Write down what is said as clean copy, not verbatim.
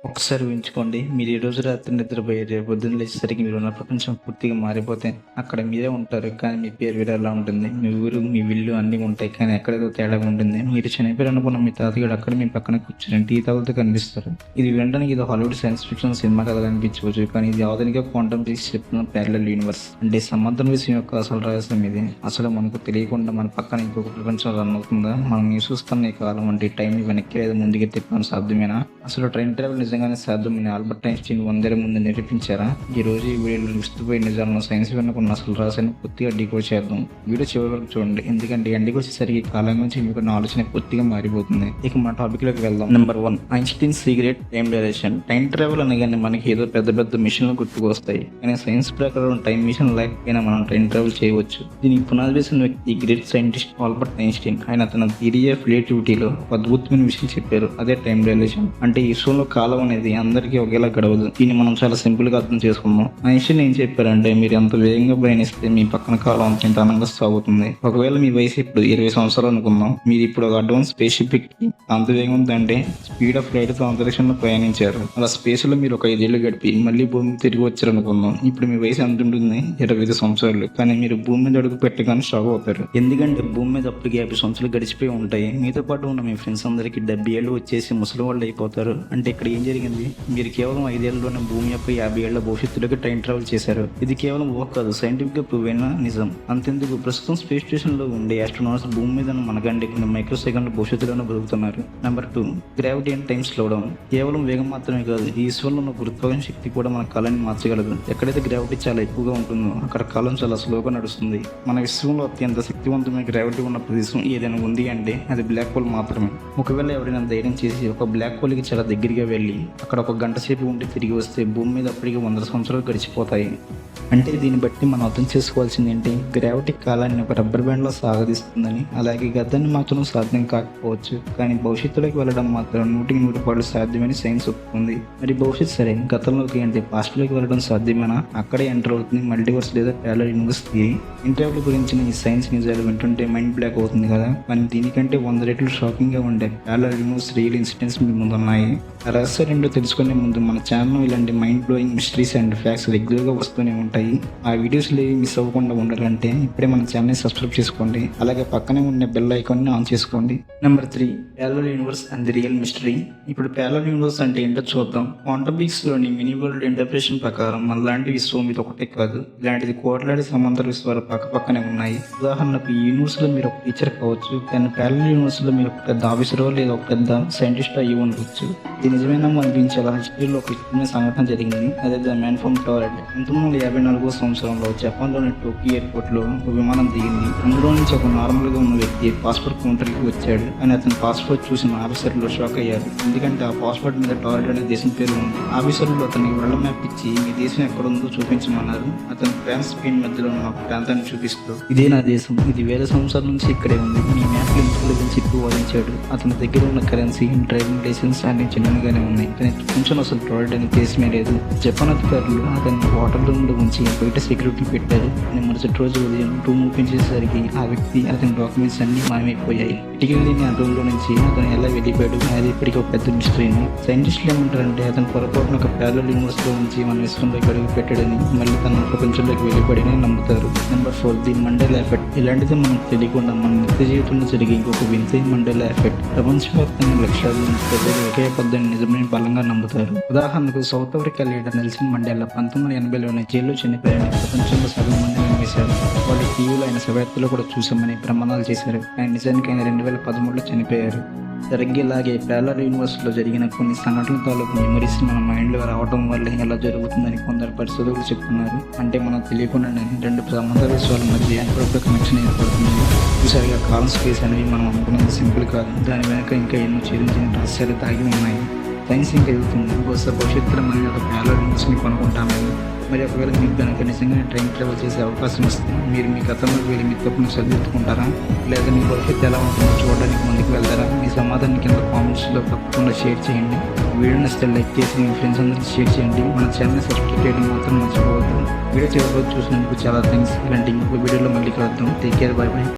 ఒకసారి ఊహించుకోండి. మీరు ఈ రోజు రాత్రి నిద్రపోయి రేపు పొద్దున్న లేచేసరికి మీరున్న ప్రపంచం పూర్తిగా మారిపోతే అక్కడ మీరే ఉంటారు. కానీ మీ పేరు వేరేలా ఉంటుంది. మీ ఊరు, మీ ఇల్లు అన్నీ ఉంటాయి. కానీ ఎక్కడేదో తేడాగా ఉంటుంది. మీరు చనిపోయారనుకున్న మీ తాతగాడు అక్కడ మీ పక్కన కూర్చొని టీ తాగుతూ కనిపిస్తారు. ఇది వినడానికి ఇది హాలీవుడ్ సైన్స్ ఫిక్షన్ సినిమా కథగా అనిపించవచ్చు. కానీ ఇది ఆధునిక క్వాంటమ్ ఫిజిక్స్ చెప్తున్న ప్యారలల్ యూనివర్స్. అంటే సముద్రం విషయం యొక్క అసలు రహస్యం ఇది. అసలు మనకు తెలియకుండా మన పక్కన ఇంకొక ప్రపంచం రన్ అవుతుందా? మనం చూస్తున్న ఈ కాలం అంటే టైం వెనక్కి లేదా ముందుకు తిప్పడం సాధ్యమేనా? అసలు ట్రైన్ ట్రావెల్ నిజంగానే సాధ్యమని ఆల్బర్ట్ ఐన్స్టీన్ 100 ఏళ్ల ముందు నిరూపించారా? ఈ రోజు ఈ వీడియోలో విస్తుపోయే నిజాలను సైన్స్ వెనుకున్న అసలు రహస్యాన్ని పూర్తిగా డీకోడ్ చేద్దాం. వీడియో చివరి వరకు చూడండి, ఎందుకంటే ఎండికి వచ్చేసరికి కాలం గురించి మీకు ఆలోచన పూర్తిగా మారిపోతుంది. ఇక మన టాపిక్ లోకి వెళ్దాం. Number 1, Einstein secret time dilation. Time travel అనగానే మనకి ఏదో పెద్ద పెద్ద మిషన్లు గుర్తుకు వస్తాయి. కానీ సైన్స్ ప్రకారం టైం మిషన్ లేకపోయినా మనం టైం ట్రావెల్ చేయవచ్చు. దీనికి పునాది వేసిన వ్యక్తి గ్రేట్ సైంటిస్ట్ ఆల్బర్ట్ ఐన్స్టీన్. ఆయన తన థియరీ ఆఫ్ రిలేటివిటీలో అద్భుతమైన విషయం చెప్పారు. అదే టైం డైలేషన్. అంటే ఈ విశ్వంలో కాలం అనేది అందరికీ ఒకేలా గడవదు. దీన్ని మనం చాలా సింపుల్ గా అర్థం చేసుకుందాం. ఐన్స్టీన్ ఏం చెప్పారంటే, మీరు ఎంత వేగంగా ప్రయాణిస్తే మీ పక్కన కాలం అంత నిదానంగా సాగుతుంది. ఒకవేళ మీ వయసు ఇప్పుడు 20 సంవత్సరాలు అనుకుందాం. మీరు ఇప్పుడు ఒక అడ్వాన్స్ స్పేస్ షిప్ ఎక్కి అంత వేగం అంటే స్పీడ్ ఆఫ్ లైట్ తో అంతరిక్షంలో ప్రయాణించారు. అలా స్పేస్ లో మీరు ఒక 5 ఏళ్ళు గడిపి మళ్ళీ భూమికి తిరిగి వచ్చారు అనుకుందాం. ఇప్పుడు మీ వయసు ఎంత ఉంటుంది? 25 సంవత్సరాలు. కానీ మీరు భూమి మీద అడుగు పెట్టగానే షాక్ అవుతారు. ఎందుకంటే భూమి మీద అప్పటికి 50 సంవత్సరాలు గడిచిపోయి ఉంటాయి. మీతో పాటు ఉన్న మీ ఫ్రెండ్స్ అందరికి 70 ఏళ్ళు వచ్చేసి ముసలి వాళ్ళు అయిపోతారు. అంటే ఇక్కడ ఏం జరిగింది? మీరు కేవలం 5 ఏళ్లలోనే భూమి యొక్క 50 ఏళ్ల భవిష్యత్తులోకి టైం ట్రావెల్ చేశారు. ఇది కేవలం ఊహ కాదు, సైంటిఫిక్ గా ప్రూవ్ అయిన నిజం. అంతెందుకు, ప్రస్తుతం స్పేస్ స్టేషన్ లో ఉండే ఆస్ట్రోనాట్స్ భూమి మీద మనకంటే కొన్ని మైక్రో సెకండ్ల భవిష్యత్తులోనే బతుకుతున్నారు. Number 2, gravity and time slow down. కేవలం వేగం మాత్రమే కాదు, ఈ విశ్వంలో ఉన్న గురుత్వాకర్షణ శక్తి కూడా మన కాలాన్ని మార్చగలదు. ఎక్కడైతే గ్రావిటీ చాలా ఎక్కువగా ఉంటుందో అక్కడ కాలం చాలా స్లోగా నడుస్తుంది. మన విశ్వంలో అత్యంత శక్తివంతమైన గ్రావిటీ ఉన్న ప్రదేశం ఏదైనా ఉంది అంటే అది బ్లాక్ హోల్ మాత్రమే. ఒకవేళ ఎవరైనా ధైర్యం చేసి ఒక బ్లాక్ హోల్ కి చాలా దగ్గరగా వెళ్ళి అక్కడ ఒక గంట సేపు ఉండి తిరిగి వస్తే భూమి మీద అప్పటికి 100 సంవత్సరాలు గడిచిపోతాయి. అంటే దీన్ని బట్టి మనం అర్థం చేసుకోవాల్సింది ఏంటి? గ్రావిటీ కాలాన్ని ఒక రబ్బర్ బ్యాండ్ లో సాగదీస్తుందని. అలాగే గతాన్ని మాత్రం సాధ్యం కాకపోవచ్చు, కానీ భవిష్యత్తులోకి వెళ్ళడం మాత్రం 100% సాధ్యమని సైన్స్ ఒప్పుకుంది. మరి భవిష్యత్తు సరే, గతంలోకి అంటే పాస్ట్ లోకి వెళ్ళడం సాధ్యమేనా? అక్కడే ఎంటర్ అవుతుంది మల్టీవర్స్ లేదా ప్యారలల్ యూనివర్స్ థియరీ. ఇంటర్వ్యూ గురించిన ఈ సైన్స్ నిజాలు వింటుంటే మైండ్ బ్లాక్ అవుతుంది కదా. కానీ దీనికంటే 100 రెట్లు షాకింగ్ గా ఉండే ప్యారలల్ యూనివర్స్ రియల్ ఇన్సిడెంట్స్ మీ ముందు ఉన్నాయి. ఆ రహస్యాలు ఏంటో తెలుసుకునే ముందు మన ఛానల్ ఇలాంటి mind blowing mysteries and facts regular గా వస్తూనే ఉంటాయి. ఆ వీడియోస్ మిస్ అవ్వకుండా ఉండాలంటే ఇప్పుడే మన ఛానల్ సబ్స్క్రైబ్ చేసుకోండి. అలాగే పక్కనే ఉన్న బెల్ ఐకాన్ ని ఆన్ చేసుకోండి. Number 3, parallel universe and the real mystery. ఇప్పుడు ప్యారలల్ యూనివర్స్ అంటే ఏంటో చూద్దాం. క్వాంటమ్ ఫిజిక్స్ లోని మినీ వరల్డ్ ఇంటర్ప్రిటేషన్ ప్రకారం మనలాంటి విశ్వం ఇది ఒకటే కాదు, ఇలాంటిది కోట్లాది సమాంతర విశ్వాలు పక్కనే ఉన్నాయి. ఉదాహరణకు ఈ యూనివర్స్ లో మీరు ఒక టీచర్ కావచ్చు, కానీ ప్యారలల్ యూనివర్స్ లో మీరు ఒక పెద్ద ఆఫీసర్ లేదా ఒక పెద్ద సైంటిస్ట్ అయ్యి ఉండవచ్చు. ఇది నిజమైన అనిపించేలా హిస్టరీలో ఒక ఇష్టమైన సంఘటన జరిగింది. అదే ద మ్యాన్ ఫ్రమ్ టారెంట్. 1954 సంవత్సరంలో జపాన్లోని టోక్యో ఎయిర్పోర్ట్ లో ఒక విమానం దిగింది. అందులో నుంచి ఒక నార్మల్ గా ఉన్న వ్యక్తి పాస్పోర్ట్ కౌంటర్కి వచ్చాడు. కానీ అతని పాస్పోర్ట్ చూసిన ఆఫీసర్లు షాక్ అయ్యారు. ఎందుకంటే ఆ పాస్పోర్ట్ మీద టారెంట్ అనే దేశం పేరు ఉంది. ఆఫీసర్లు అతనికి వరల్డ్ మ్యాప్ ఇచ్చి మీ దేశం ఎక్కడ ఉందో చూపించమన్నారు. అతను ఫ్రాన్స్ స్పెయిన్ మధ్యలో ఉన్న ఒక ప్రాంతాన్ని చూపిస్తూ, ఇదే నా దేశం, ఇది వేల సంవత్సరాల నుంచి ఇక్కడే ఉంది, మీ మ్యాప్ గురించి ఎక్కువ వాదించాడు. అతని దగ్గర ఉన్న కరెన్సీ, డ్రైవింగ్ లైసెన్స్ అన్ని చిన్నగానే ఉన్నాయి, కానీ కొంచెం అసలు టారెంట్ అనే దేశమే లేదు. జపాన్ అధికారులు అతన్ని వాటర్ రూమ్ లో ఉంచి బయట సెక్యూరిటీ పెట్టారు. మరుసటి రోజు ఉదయం రూమ్ ఓపెన్ చేసేసరికి ఆ వ్యక్తి, అతని డాక్యుమెంట్స్ అన్ని మాయమైపోయాయి. ఇటీకి లేని ఆ రూమ్ లో నుంచి అతను ఎలా వెళ్ళిపోయాడు అది ఇప్పటికీ ఒక పెద్ద మిస్టరీని. సైంటిస్టులు ఏమంటారంటే అతను పొరపాటున ఒక ప్యారలల్ యూనివర్స్ లో ఉంచి మన విశ్వంలోకి అడుగు పెట్టాడని, మళ్ళీ తన ప్రపంచంలోకి వెళ్ళిపోయాడని నమ్ముతారు. Number 4, the Mandela effect. ఇలాంటిది మనం తెలియకుండా మన నిత్య జీవితంలో జరిగే ఇంకొక వింతే మండేలా ఎఫెక్ట్. ప్రపంచవ్యాప్తంగా లక్షలాది మంది ప్రజలు ఒకే పద్ధతిని నిజమని బలంగా నమ్ముతారు. ఉదాహరణకు South Africa leader Nelson Mandela 1980లోనే జైల్లో చనిపోయారని ప్రపంచంలో సగం మంది నమ్మేశారు. వాళ్ళు టీవీలో ఆయన శవయాత్రలో కూడా చూసామని ప్రమాణాలు చేశారు. ఆయన నిజానికి ఆయన 2013లో చనిపోయారు. సరిగ్గా ఇలాగే ప్యారలల్ యూనివర్స్ లో జరిగిన కొన్ని సంఘటనల తాలూకు మెమరీస్ మన మైండ్ లో రావడం వల్ల ఎలా జరుగుతుందని కొందరు పరిశోధకులు చెప్తున్నారు. అంటే మనం తెలియకుండానే 2 సమాంతర విశ్వాల మధ్య అప్పుడప్పుడు కనెక్షన్ ఏర్పడుతుంది. చూసారుగా, కాలం స్పేస్ అనేవి మనం అనుకున్నది సింపుల్ కాదు, దాని వెనక ఇంకా ఎన్నో ఛేదించిన రహస్యాలు దాగి ఉన్నాయి. సైన్స్ ఇంకా ఎదుగుతుంది. బహుశా భవిష్యత్తులో మనం ఒక ప్యారలల్ యూనివర్స్ ని కొనుక్కుంటామని. మరి ఒకవేళ మీకు కనుక నిజంగా ట్రైన్ ట్రావెల్ చేసే అవకాశం వస్తే మీరు మీ గతంలోకి వెళ్ళి మీ తప్పును సరిదిద్దుకుంటారా? లేదా మీ భవిష్యత్తు ఎలా ఉంటుందో చూడడానికి ముందుకు వెళ్తారా? మీ సమాధానం కింద కామెంట్స్లో తప్పకుండా షేర్ చేయండి. వీడియో నచ్చితే లైక్ చేసి మీ ఫ్రెండ్స్ అందరికీ షేర్ చేయండి. మన ఛానల్ సబ్స్క్రైబ్ చేయడం మాత్రం మర్చిపోవద్దు. వీడియో చివరి చూసినందుకు చాలా థ్యాంక్స్. ఇలాంటి ఇంకొక వీడియోలో మళ్ళీ కలుద్దాం. Take care, by by.